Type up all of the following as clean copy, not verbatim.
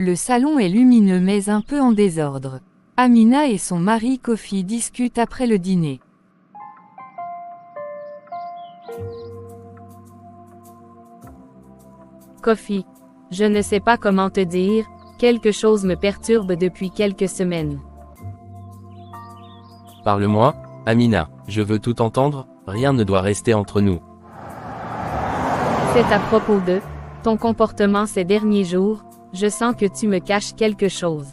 Le salon est lumineux mais un peu en désordre. Amina et son mari Kofi discutent après le dîner. Kofi, je ne sais pas comment te dire, quelque chose me perturbe depuis quelques semaines. Parle-moi, Amina, je veux tout entendre, rien ne doit rester entre nous. C'est à propos de ton comportement ces derniers jours, je sens que tu me caches quelque chose.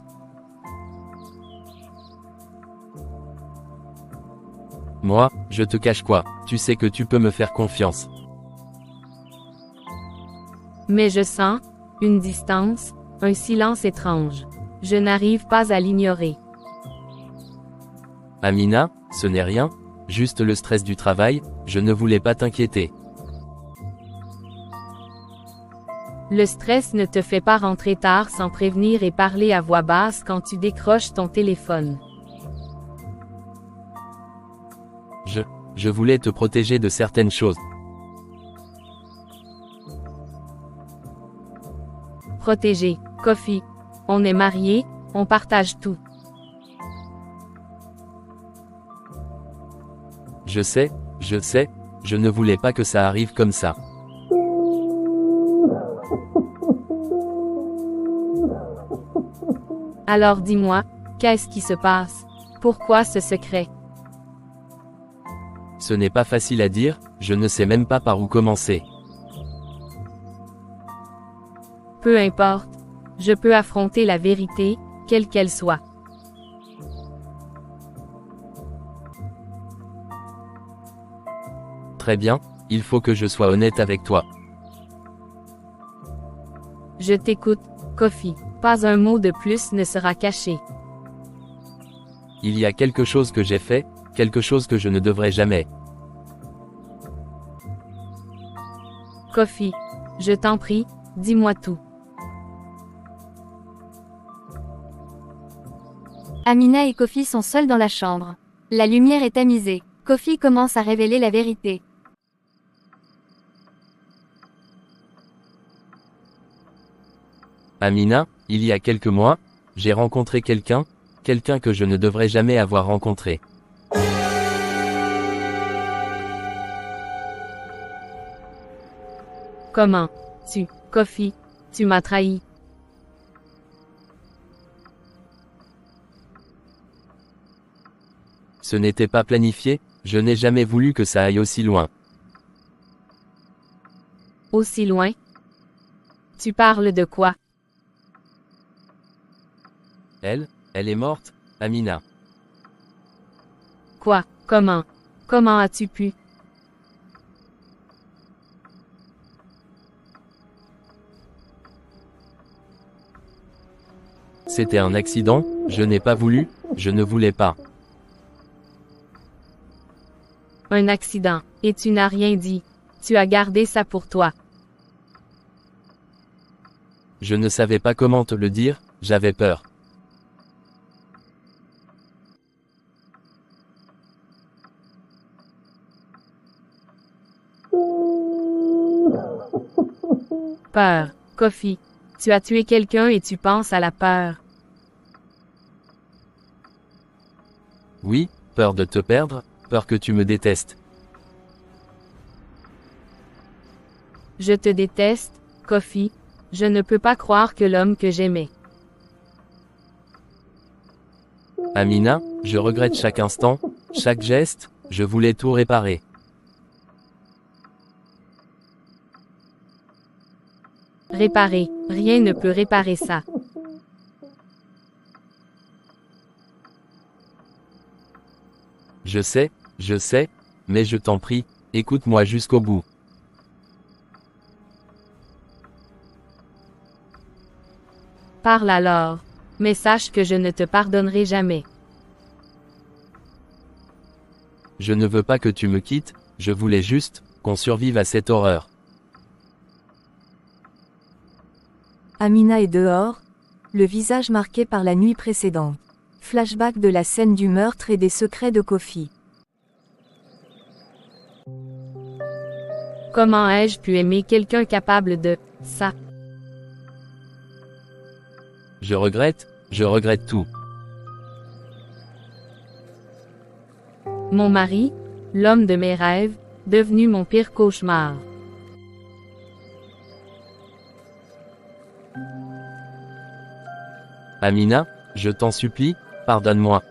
Moi, je te cache quoi, tu sais que tu peux me faire confiance. Mais je sens une distance, un silence étrange. Je n'arrive pas à l'ignorer. Amina, ce n'est rien, juste le stress du travail, je ne voulais pas t'inquiéter. Le stress ne te fait pas rentrer tard sans prévenir et parler à voix basse quand tu décroches ton téléphone. Je voulais te protéger de certaines choses. Protégé, Kofi. On est mariés, on partage tout. Je sais, je ne voulais pas que ça arrive comme ça. Alors dis-moi, qu'est-ce qui se passe? Pourquoi ce secret? Ce n'est pas facile à dire, je ne sais même pas par où commencer. Peu importe. Je peux affronter la vérité, quelle qu'elle soit. Très bien, il faut que je sois honnête avec toi. Je t'écoute, Kofi. Pas un mot de plus ne sera caché. Il y a quelque chose que j'ai fait, quelque chose que je ne devrais jamais. Kofi, je t'en prie, dis-moi tout. Amina et Kofi sont seuls dans la chambre. La lumière est tamisée. Kofi commence à révéler la vérité. Amina, il y a quelques mois, j'ai rencontré quelqu'un que je ne devrais jamais avoir rencontré. Comment? Kofi, tu m'as trahi. Ce n'était pas planifié, je n'ai jamais voulu que ça aille aussi loin. Aussi loin? Tu parles de quoi? Elle est morte, Amina. Quoi? Comment? Comment as-tu pu? C'était un accident, je n'ai pas voulu, je ne voulais pas. Un accident, et tu n'as rien dit. Tu as gardé ça pour toi. Je ne savais pas comment te le dire, j'avais peur. Peur, Kofi. Tu as tué quelqu'un et tu penses à la peur. Oui, peur de te perdre, peur que tu me détestes. Je te déteste, Kofi. Je ne peux pas croire que l'homme que j'aimais. Amina, je regrette chaque instant, chaque geste, je voulais tout réparer. Réparer, rien ne peut réparer ça. Je sais, mais je t'en prie, écoute-moi jusqu'au bout. Parle alors. Mais sache que je ne te pardonnerai jamais. Je ne veux pas que tu me quittes, je voulais juste qu'on survive à cette horreur. Amina est dehors, le visage marqué par la nuit précédente. Flashback de la scène du meurtre et des secrets de Kofi. Comment ai-je pu aimer quelqu'un capable de ça? Je regrette tout. Mon mari, l'homme de mes rêves, devenu mon pire cauchemar. Amina, je t'en supplie, pardonne-moi.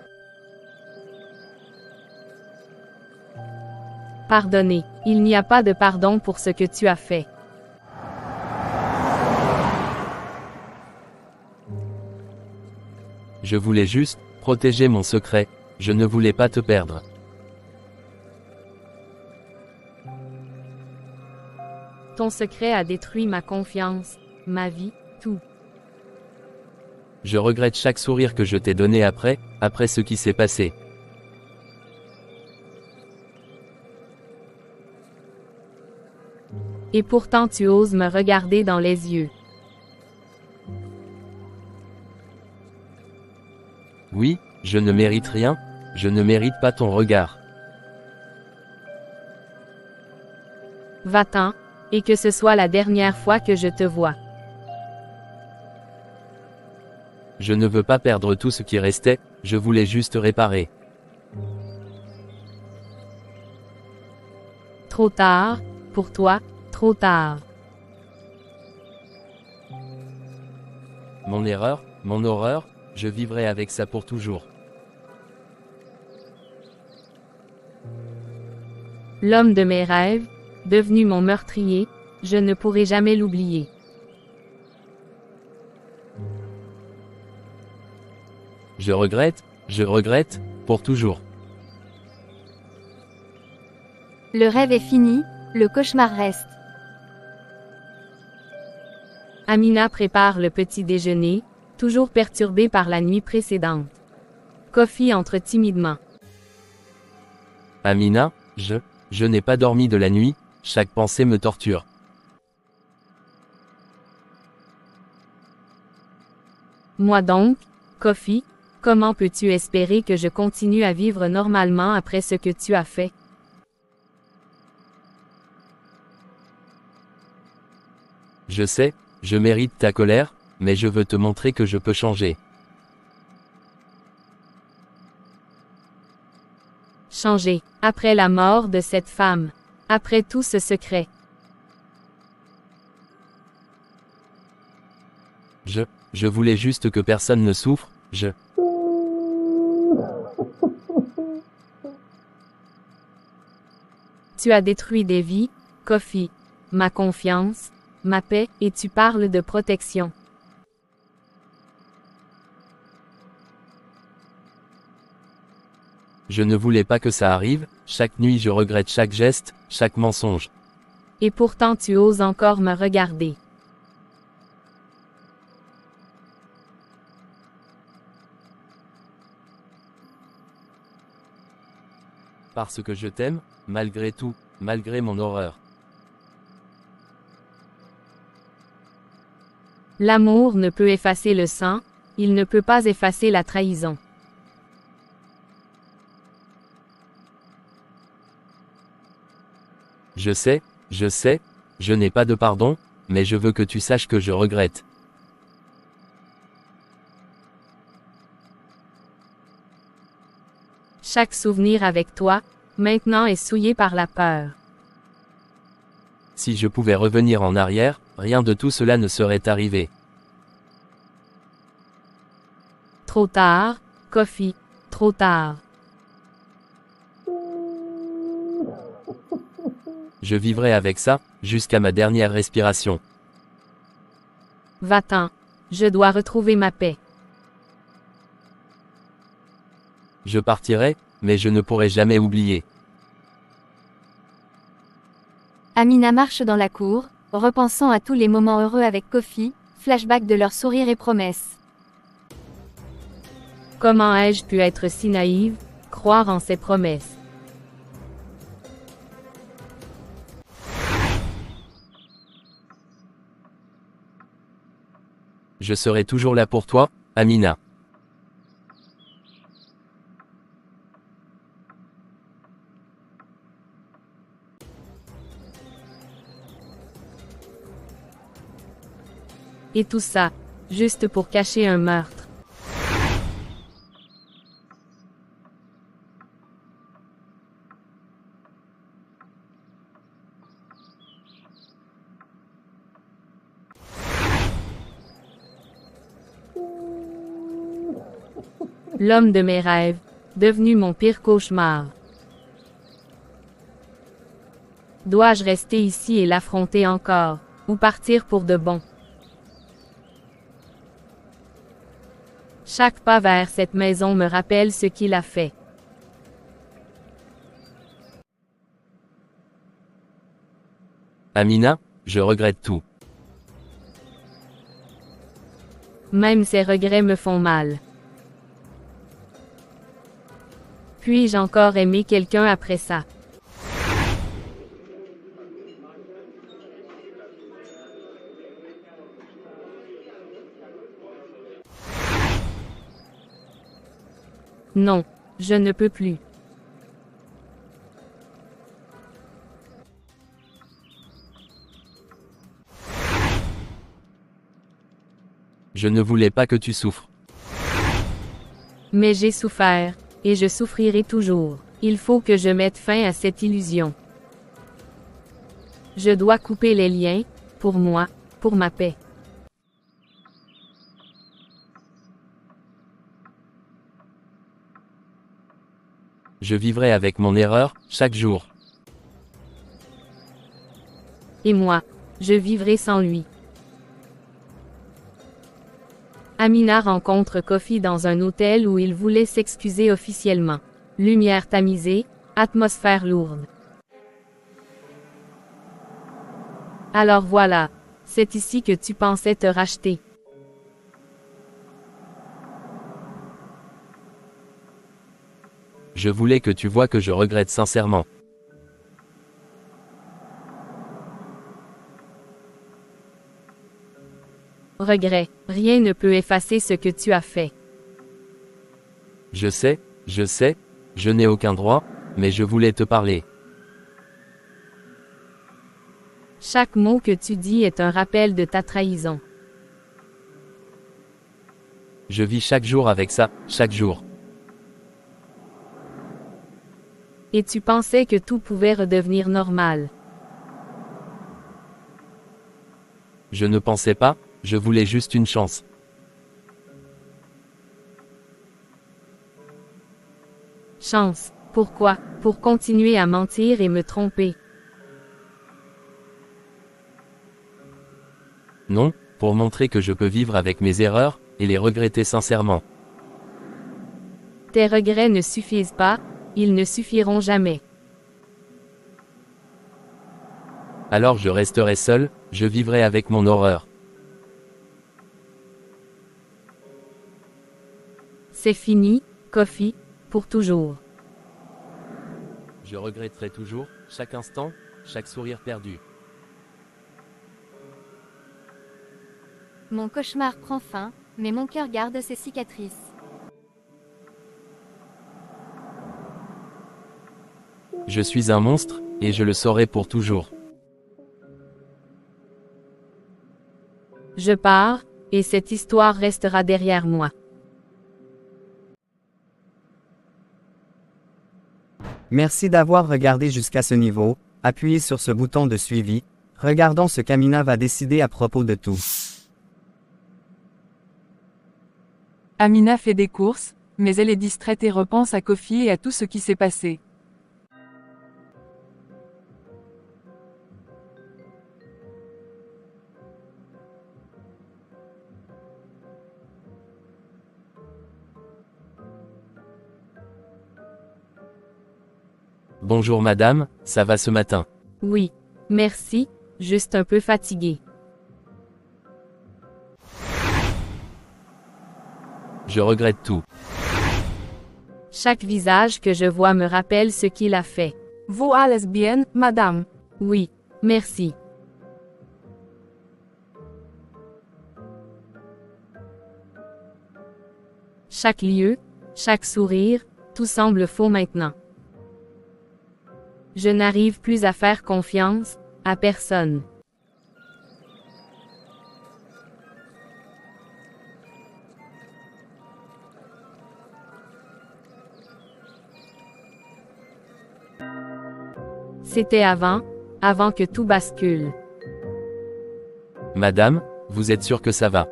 Pardonner. Il n'y a pas de pardon pour ce que tu as fait. Je voulais juste protéger mon secret, je ne voulais pas te perdre. Ton secret a détruit ma confiance, ma vie, tout. Je regrette chaque sourire que je t'ai donné après ce qui s'est passé. Et pourtant tu oses me regarder dans les yeux. Oui, je ne mérite rien, je ne mérite pas ton regard. Va-t'en, et que ce soit la dernière fois que je te vois. Je ne veux pas perdre tout ce qui restait, je voulais juste réparer. Trop tard, pour toi, trop tard. Mon erreur, mon horreur, je vivrai avec ça pour toujours. L'homme de mes rêves, devenu mon meurtrier, je ne pourrai jamais l'oublier. Je regrette, pour toujours. Le rêve est fini, le cauchemar reste. Amina prépare le petit déjeuner, toujours perturbée par la nuit précédente. Kofi entre timidement. Amina, je n'ai pas dormi de la nuit, chaque pensée me torture. Moi donc, Kofi, comment peux-tu espérer que je continue à vivre normalement après ce que tu as fait? Je sais, je mérite ta colère, mais je veux te montrer que je peux changer. Changer, après la mort de cette femme, après tout ce secret. Je voulais juste que personne ne souffre, Tu as détruit des vies, Kofi, ma confiance, ma paix, et tu parles de protection. Je ne voulais pas que ça arrive, chaque nuit je regrette chaque geste, chaque mensonge. Et pourtant tu oses encore me regarder. Parce que je t'aime, malgré tout, malgré mon horreur. L'amour ne peut effacer le sang, il ne peut pas effacer la trahison. Je sais, je n'ai pas de pardon, mais je veux que tu saches que je regrette. Chaque souvenir avec toi, maintenant est souillé par la peur. Si je pouvais revenir en arrière, rien de tout cela ne serait arrivé. Trop tard, Kofi, trop tard. Je vivrai avec ça, jusqu'à ma dernière respiration. Va-t'en, je dois retrouver ma paix. Je partirai, mais je ne pourrai jamais oublier. Amina marche dans la cour, repensant à tous les moments heureux avec Kofi, flashback de leurs sourires et promesses. Comment ai-je pu être si naïve, croire en ses promesses? Je serai toujours là pour toi, Amina. Et tout ça, juste pour cacher un meurtre. L'homme de mes rêves, devenu mon pire cauchemar. Dois-je rester ici et l'affronter encore, ou partir pour de bon? Chaque pas vers cette maison me rappelle ce qu'il a fait. Amina, je regrette tout. Même ces regrets me font mal. Puis-je encore aimer quelqu'un après ça? Non, je ne peux plus. Je ne voulais pas que tu souffres. Mais j'ai souffert, et je souffrirai toujours. Il faut que je mette fin à cette illusion. Je dois couper les liens, pour moi, pour ma paix. Je vivrai avec mon erreur, chaque jour. Et moi, je vivrai sans lui. Amina rencontre Kofi dans un hôtel où il voulait s'excuser officiellement. Lumière tamisée, atmosphère lourde. Alors voilà, c'est ici que tu pensais te racheter. Je voulais que tu vois que je regrette sincèrement. Regret, rien ne peut effacer ce que tu as fait. Je sais, je n'ai aucun droit, mais je voulais te parler. Chaque mot que tu dis est un rappel de ta trahison. Je vis chaque jour avec ça, chaque jour. Et tu pensais que tout pouvait redevenir normal. Je ne pensais pas, je voulais juste une chance. Chance. Pourquoi? Pour continuer à mentir et me tromper. Non, pour montrer que je peux vivre avec mes erreurs, et les regretter sincèrement. Tes regrets ne suffisent pas, ils ne suffiront jamais. Alors je resterai seul, je vivrai avec mon horreur. C'est fini, Kofi, pour toujours. Je regretterai toujours, chaque instant, chaque sourire perdu. Mon cauchemar prend fin, mais mon cœur garde ses cicatrices. Je suis un monstre, et je le saurai pour toujours. Je pars, et cette histoire restera derrière moi. Merci d'avoir regardé jusqu'à ce niveau, appuyez sur ce bouton de suivi, regardons ce qu'Amina va décider à propos de tout. Amina fait des courses, mais elle est distraite et repense à Kofi et à tout ce qui s'est passé. Bonjour madame, ça va ce matin? Oui. Merci, juste un peu fatigué. Je regrette tout. Chaque visage que je vois me rappelle ce qu'il a fait. Vous allez bien, madame? Oui, merci. Chaque lieu, chaque sourire, tout semble faux maintenant. Je n'arrive plus à faire confiance à personne. C'était avant que tout bascule. Madame, vous êtes sûre que ça va?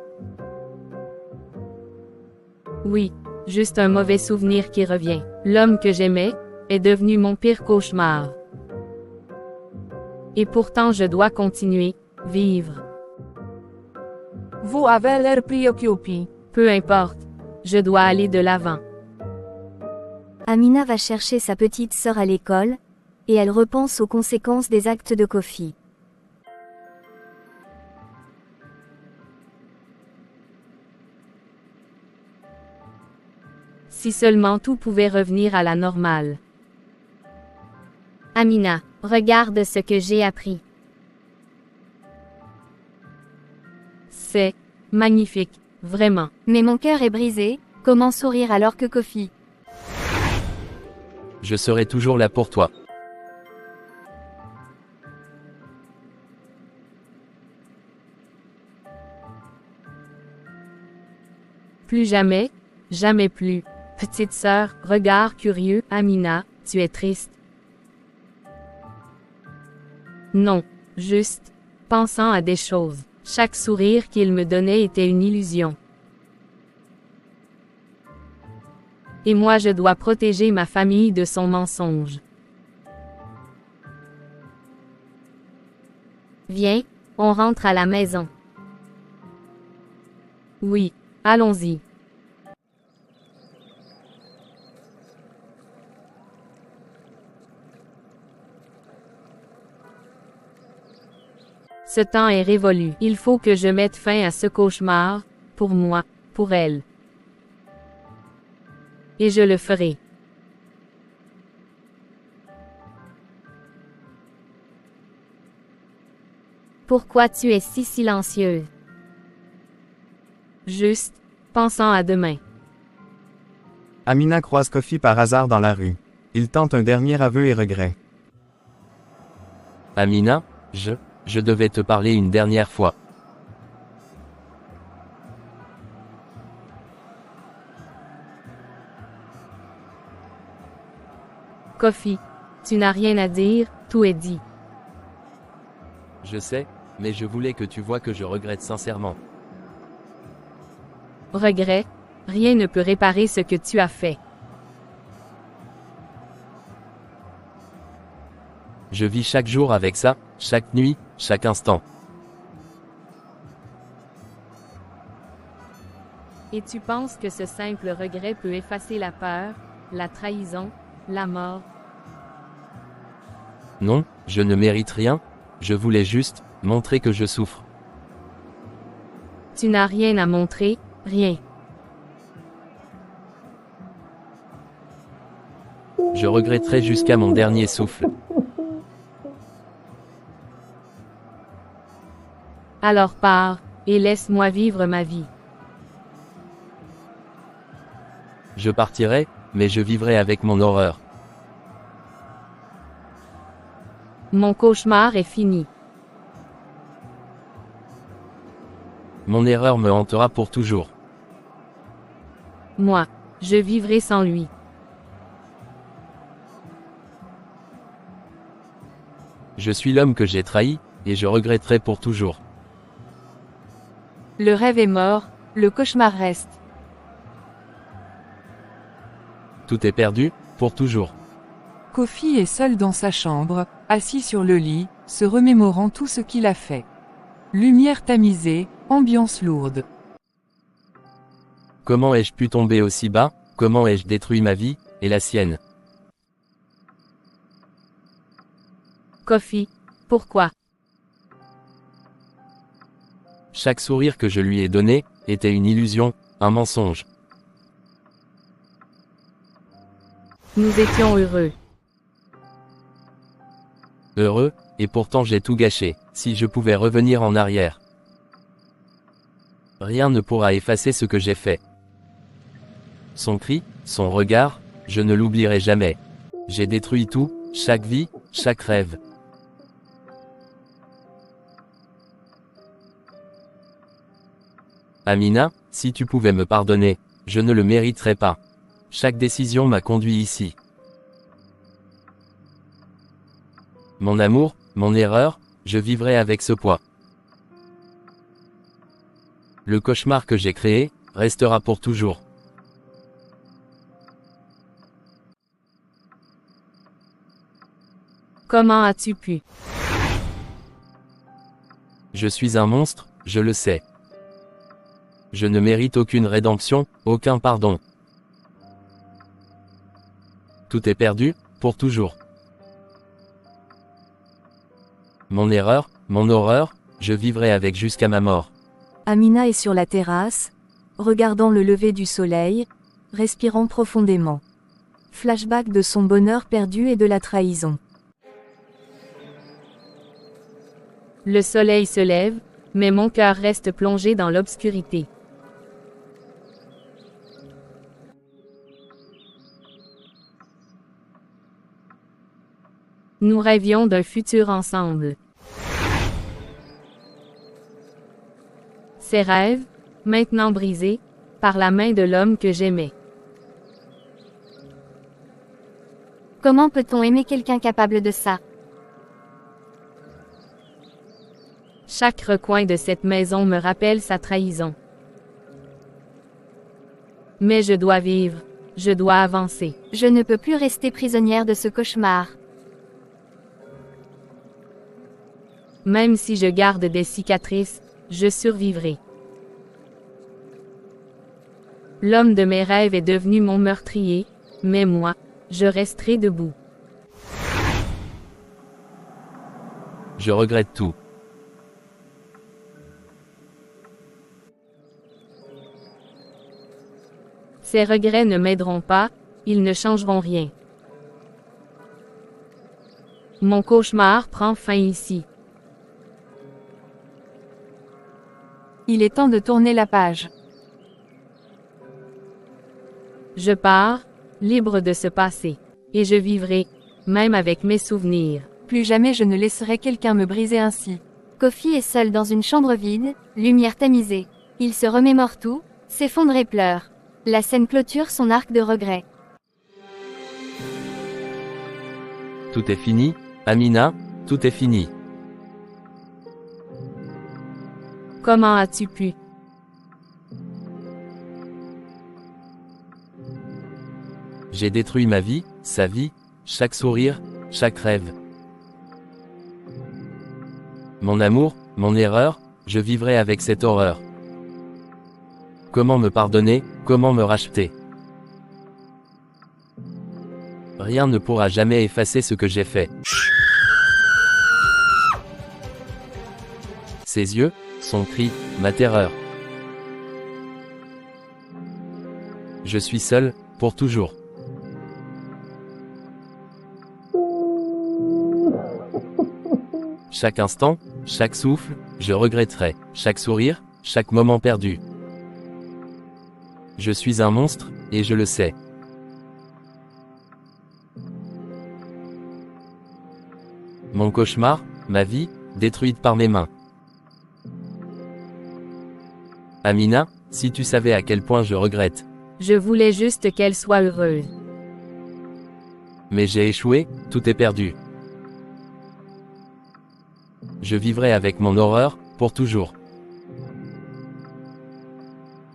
Oui, juste un mauvais souvenir qui revient. L'homme que j'aimais est devenu mon pire cauchemar. Et pourtant je dois continuer, vivre. Vous avez l'air préoccupé. Peu importe, je dois aller de l'avant. Amina va chercher sa petite sœur à l'école, et elle repense aux conséquences des actes de Kofi. Si seulement tout pouvait revenir à la normale. Amina, regarde ce que j'ai appris. C'est magnifique, vraiment. Mais mon cœur est brisé, comment sourire alors que Kofi? Je serai toujours là pour toi. Plus jamais, jamais plus. Petite sœur, regard curieux, Amina, tu es triste. Non, juste, pensant à des choses. Chaque sourire qu'il me donnait était une illusion. Et moi je dois protéger ma famille de son mensonge. Viens, on rentre à la maison. Oui, allons-y. Ce temps est révolu. Il faut que je mette fin à ce cauchemar, pour moi, pour elle. Et je le ferai. Pourquoi tu es si silencieuse? Juste, pensant à demain. Amina croise Kofi par hasard dans la rue. Il tente un dernier aveu et regret. Amina, je devais te parler une dernière fois. Kofi, tu n'as rien à dire, tout est dit. Je sais, mais je voulais que tu vois que je regrette sincèrement. Regret, rien ne peut réparer ce que tu as fait. Je vis chaque jour avec ça, chaque nuit, chaque instant. Et tu penses que ce simple regret peut effacer la peur, la trahison, la mort? Non, je ne mérite rien, je voulais juste montrer que je souffre. Tu n'as rien à montrer, rien. Je regretterai jusqu'à mon dernier souffle. Alors pars, et laisse-moi vivre ma vie. Je partirai, mais je vivrai avec mon horreur. Mon cauchemar est fini. Mon erreur me hantera pour toujours. Moi, je vivrai sans lui. Je suis l'homme que j'ai trahi, et je regretterai pour toujours. Le rêve est mort, le cauchemar reste. Tout est perdu, pour toujours. Kofi est seul dans sa chambre, assis sur le lit, se remémorant tout ce qu'il a fait. Lumière tamisée, ambiance lourde. Comment ai-je pu tomber aussi bas? Comment ai-je détruit ma vie, et la sienne? Kofi, pourquoi? Chaque sourire que je lui ai donné, était une illusion, un mensonge. Nous étions heureux. Heureux, et pourtant j'ai tout gâché, si je pouvais revenir en arrière. Rien ne pourra effacer ce que j'ai fait. Son cri, son regard, je ne l'oublierai jamais. J'ai détruit tout, chaque vie, chaque rêve. Amina, si tu pouvais me pardonner, je ne le mériterais pas. Chaque décision m'a conduit ici. Mon amour, mon erreur, je vivrai avec ce poids. Le cauchemar que j'ai créé, restera pour toujours. Comment as-tu pu? Je suis un monstre, je le sais. Je ne mérite aucune rédemption, aucun pardon. Tout est perdu, pour toujours. Mon erreur, mon horreur, je vivrai avec jusqu'à ma mort. Amina est sur la terrasse, regardant le lever du soleil, respirant profondément. Flashback de son bonheur perdu et de la trahison. Le soleil se lève, mais mon cœur reste plongé dans l'obscurité. Nous rêvions d'un futur ensemble. Ces rêves, maintenant brisés, par la main de l'homme que j'aimais. Comment peut-on aimer quelqu'un capable de ça? Chaque recoin de cette maison me rappelle sa trahison. Mais je dois vivre, je dois avancer. Je ne peux plus rester prisonnière de ce cauchemar. Même si je garde des cicatrices, je survivrai. L'homme de mes rêves est devenu mon meurtrier, mais moi, je resterai debout. Je regrette tout. Ces regrets ne m'aideront pas, ils ne changeront rien. Mon cauchemar prend fin ici. Il est temps de tourner la page. Je pars, libre de ce passé. Et je vivrai, même avec mes souvenirs. Plus jamais je ne laisserai quelqu'un me briser ainsi. Kofi est seul dans une chambre vide, lumière tamisée. Il se remémore tout, s'effondre et pleure. La scène clôture son arc de regret. Tout est fini, Amina, tout est fini. Comment as-tu pu? J'ai détruit ma vie, sa vie, chaque sourire, chaque rêve. Mon amour, mon erreur, je vivrai avec cette horreur. Comment me pardonner, comment me racheter? Rien ne pourra jamais effacer ce que j'ai fait. Ses yeux, son cri, ma terreur. Je suis seul, pour toujours. Chaque instant, chaque souffle, je regretterai. Chaque sourire, chaque moment perdu. Je suis un monstre, et je le sais. Mon cauchemar, ma vie, détruite par mes mains. Amina, si tu savais à quel point je regrette. Je voulais juste qu'elle soit heureuse. Mais j'ai échoué, tout est perdu. Je vivrai avec mon horreur, pour toujours.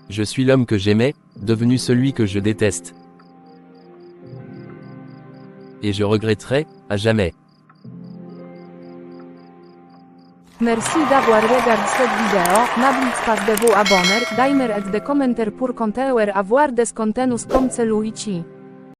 Je suis l'homme que j'aimais, devenu celui que je déteste. Et je regretterai, à jamais. Merci d'avoir regardé cette vidéo. N'oubliez pas de vous abonner, d'aimer et de commenter pour continuer à voir des contenus comme celui-ci.